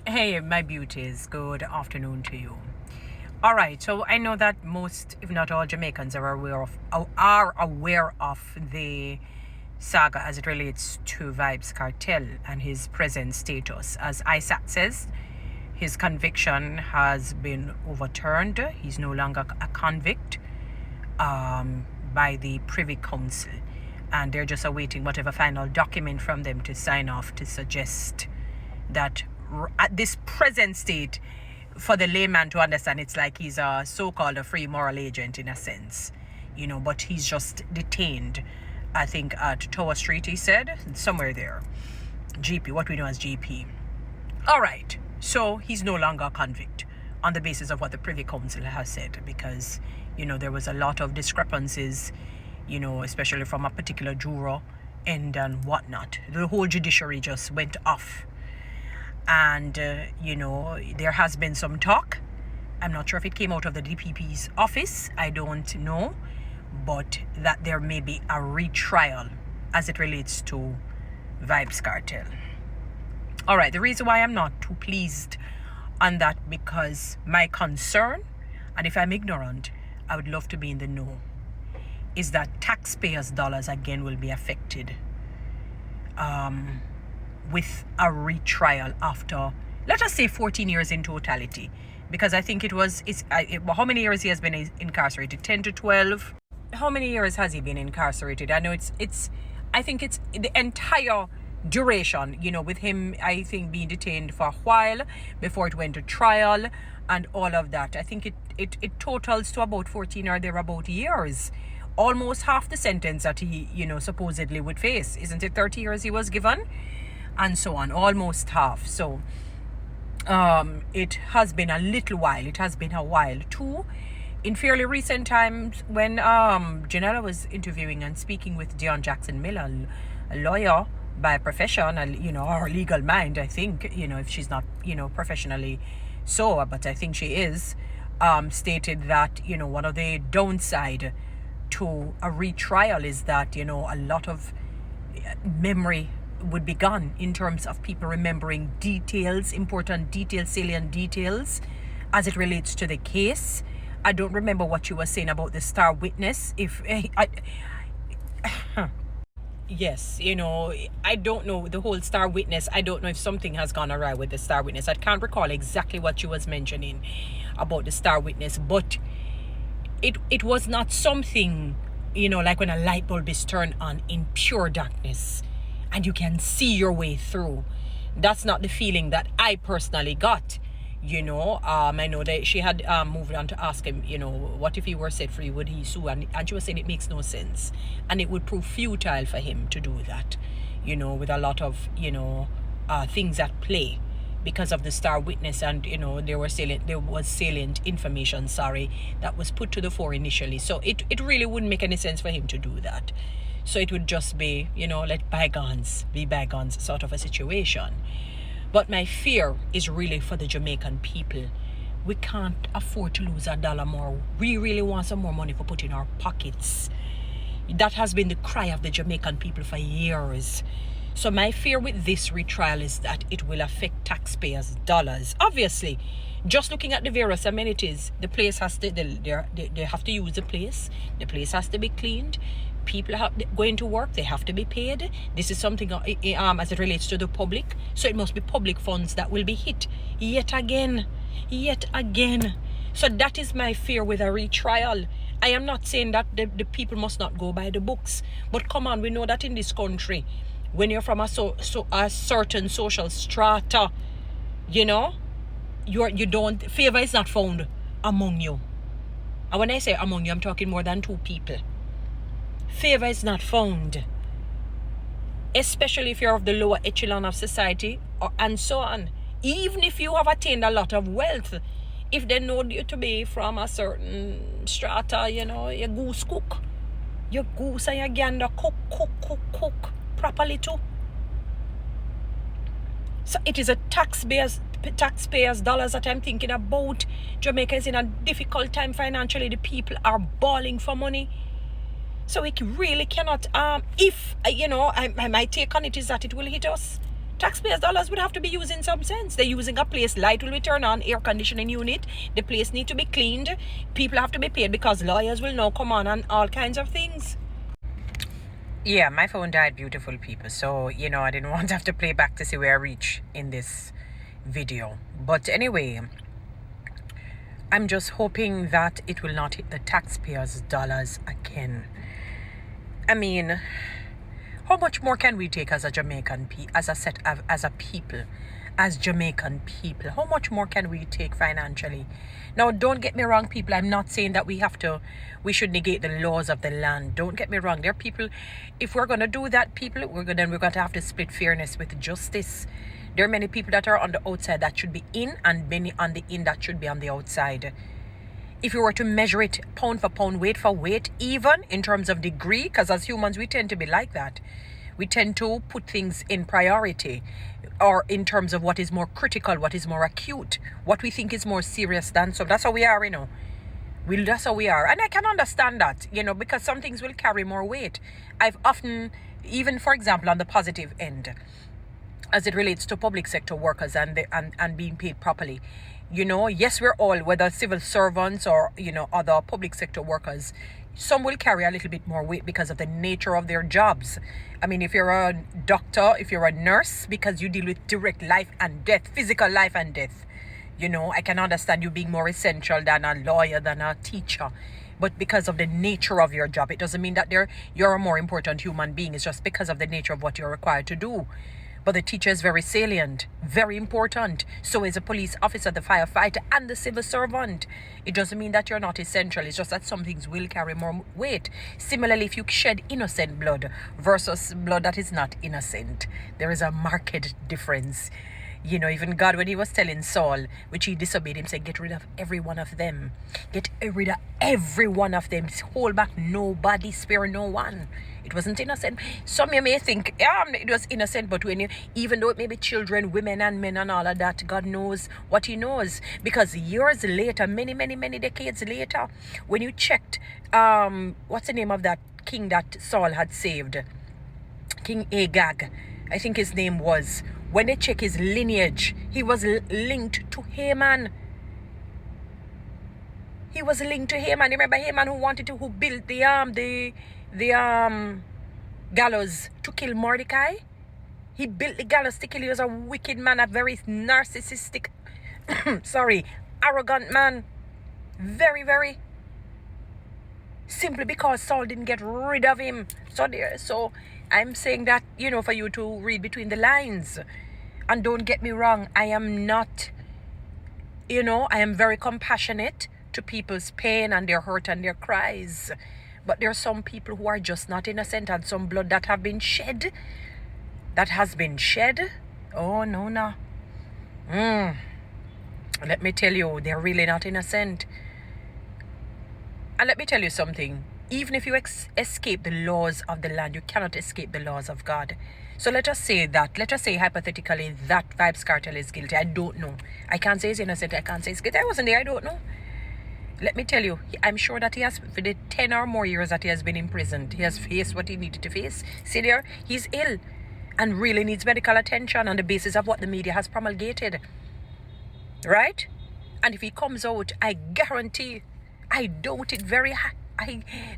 Hey, my beauties, good afternoon to you. All right, so I know that most, if not all, Jamaicans are aware of the saga as it relates to Vybz Kartel and his present status. As ISAT says, his conviction has been overturned. He's no longer a convict by the Privy Council, and they're just awaiting whatever final document from them to sign off to suggest that at this present state, for the layman to understand, it's like he's a so-called a free moral agent in a sense, but he's just detained, I think, at Tower Street, he said, somewhere there. GP, what we know as GP. All right, so he's no longer a convict on the basis of what the Privy Council has said, because, there was a lot of discrepancies, especially from a particular juror and whatnot. The whole judiciary just went off. And, there has been some talk. I'm not sure if it came out of the DPP's office. I don't know. But that there may be a retrial as it relates to Vybz Kartel. All right. The reason why I'm not too pleased on that, because my concern, and if I'm ignorant, I would love to be in the know, is that taxpayers' dollars again will be affected. With a retrial after, let us say, 14 years in totality, because I think how many years he has been incarcerated? 10 to 12. How many years has he been incarcerated? I know I think it's the entire duration, with him, I think, being detained for a while before it went to trial and all of that. I think it totals to about 14 or thereabout years. Almost half the sentence that he, supposedly would face. Isn't it 30 years he was given? And so on, almost half. So it has been a little while. It has been a while too. In fairly recent times, when Janella was interviewing and speaking with Dion Jackson Miller, a lawyer by profession, or legal mind, I think, if she's not, professionally so, but I think she is, stated that, one of the downside to a retrial is that, a lot of memory would be gone in terms of people remembering details, important details, salient details as it relates to the case. I don't remember what you were saying about the star witness. Yes, I don't know the whole star witness. I don't know if something has gone awry with the star witness. I can't recall exactly what you was mentioning about the star witness, but it was not something, like when a light bulb is turned on in pure darkness and you can see your way through. That's not the feeling that I personally got. I know that she had moved on to ask him, what if he were set free, would he sue? And she was saying it makes no sense. And it would prove futile for him to do that, with a lot of, things at play because of the star witness. And, there was salient information, that was put to the fore initially. So it really wouldn't make any sense for him to do that. So it would just be, let bygones be bygones sort of a situation. But my fear is really for the Jamaican people. We can't afford to lose a dollar more. We really want some more money for put in our pockets. That has been the cry of the Jamaican people for years. So my fear with this retrial is that it will affect taxpayers' dollars. Obviously, just looking at the various amenities, the place has to, they have to use the place. The place has to be cleaned. People going to work, they have to be paid. This is something as it relates to the public. So it must be public funds that will be hit yet again. So that is my fear with a retrial. I am not saying that the people must not go by the books. But come on, we know that in this country, when you're from a certain social strata, favor is not found among you. And when I say among you, I'm talking more than two people. Favor is not found, especially if you're of the lower echelon of society and so on. Even if you have attained a lot of wealth, if they know you to be from a certain strata, your goose cook. Your goose and your gander cook properly too. So it is a taxpayers' dollars that I'm thinking about. Jamaica is in a difficult time financially. The people are bawling for money. So we really cannot, my take on it is that it will hit us. Taxpayers' dollars would have to be used in some sense. They're using a place, light will be turned on, air conditioning unit, the place need to be cleaned, people have to be paid because lawyers will now come on and all kinds of things. Yeah, my phone died, beautiful people. So, you know, I didn't want to have to play back to see where I reach in this video. But anyway, I'm just hoping that it will not hit the taxpayers' dollars again. I mean, how much more can we take as a Jamaican as a people, as Jamaican people? How much more can we take financially? Now, don't get me wrong, people. I'm not saying that we should negate the laws of the land. Don't get me wrong. There are people, if we're gonna do that, people, we're going to have to split fairness with justice. There are many people that are on the outside that should be in, and many on the in that should be on the outside. If you were to measure it pound for pound, weight for weight, even in terms of degree, because as humans we tend to be like that. We tend to put things in priority, or in terms of what is more critical, what is more acute, what we think is more serious than some. That's how we are, you know. That's how we are. And I can understand that, you know, because some things will carry more weight. I've often, even for example, on the positive end, as it relates to public sector workers and being paid properly. You know, yes, we're all, whether civil servants or, you know, other public sector workers, some will carry a little bit more weight because of the nature of their jobs. I mean, if you're a doctor, if you're a nurse, because you deal with direct life and death, physical life and death, you know, I can understand you being more essential than a lawyer, than a teacher. But because of the nature of your job, it doesn't mean that you're a more important human being. It's just because of the nature of what you're required to do. But the teacher is very salient, very important. So is a police officer, the firefighter, and the civil servant. It doesn't mean that you're not essential. It's just that some things will carry more weight. Similarly, if you shed innocent blood versus blood that is not innocent, there is a marked difference. You know, even God, when he was telling Saul, which he disobeyed him, said, get rid of every one of them. Get rid of every one of them. Hold back nobody, spare no one. It wasn't innocent. Some you may think, it was innocent, but when even though it may be children, women and men and all of that, God knows what he knows. Because years later, many decades later, when you checked, what's the name of that king that Saul had saved? King Agag, I think his name was. When they check his lineage, he was linked to Haman. He was linked to Haman. Remember Haman who built the gallows to kill Mordecai? He built the gallows to kill. He was a wicked man, a very narcissistic, arrogant man. Very. Simply because Saul didn't get rid of him. So I'm saying that, you know, for you to read between the lines. And don't get me wrong, I am not, you know, I am very compassionate to people's pain and their hurt and their cries. But there are some people who are just not innocent, and some blood that has been shed. Oh, no. Let me tell you, they're really not innocent. And let me tell you something. Even if you escape the laws of the land, you cannot escape the laws of God. So let us say hypothetically that Vybz Kartel is guilty. I don't know. I can't say he's innocent. I can't say he's guilty. I wasn't there. I don't know. Let me tell you, I'm sure that he has, for the 10 or more years that he has been imprisoned, he has faced what he needed to face. See there, he's ill and really needs medical attention on the basis of what the media has promulgated. Right? And if he comes out, I guarantee, I doubt it very high.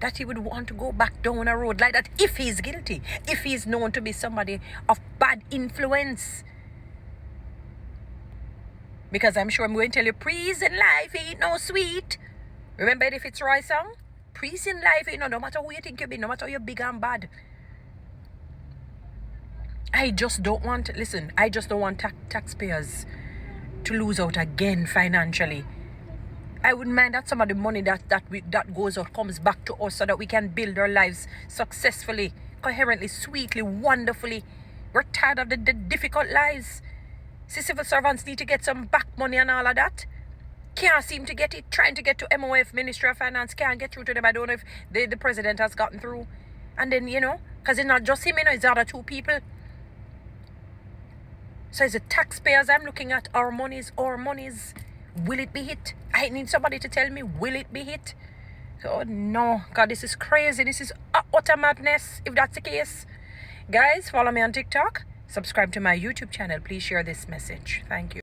That he would want to go back down a road like that if he's guilty, if he's known to be somebody of bad influence. Because I'm sure I'm going to tell you, prison life ain't no sweet. Remember the Fitzroy song? Prison life ain't no matter who you think you be, no matter how you're big and bad. I just don't want taxpayers to lose out again financially. I wouldn't mind that some of the money that goes out comes back to us so that we can build our lives successfully, coherently, sweetly, wonderfully. We're tired of the difficult lives. See, civil servants need to get some back money and all of that. Can't seem to get it. Trying to get to MOF, Ministry of Finance, can't get through to them. I don't know if the president has gotten through. And then, you know, because it's not just him, you know, it's the other two people. So it's the taxpayers I'm looking at. Our monies. Will it be hit? I need somebody to tell me, will it be hit? Oh no, God, this is crazy. This is utter madness, if that's the case. Guys, follow me on TikTok. subscribe to my YouTube channel. Please share this message. Thank you.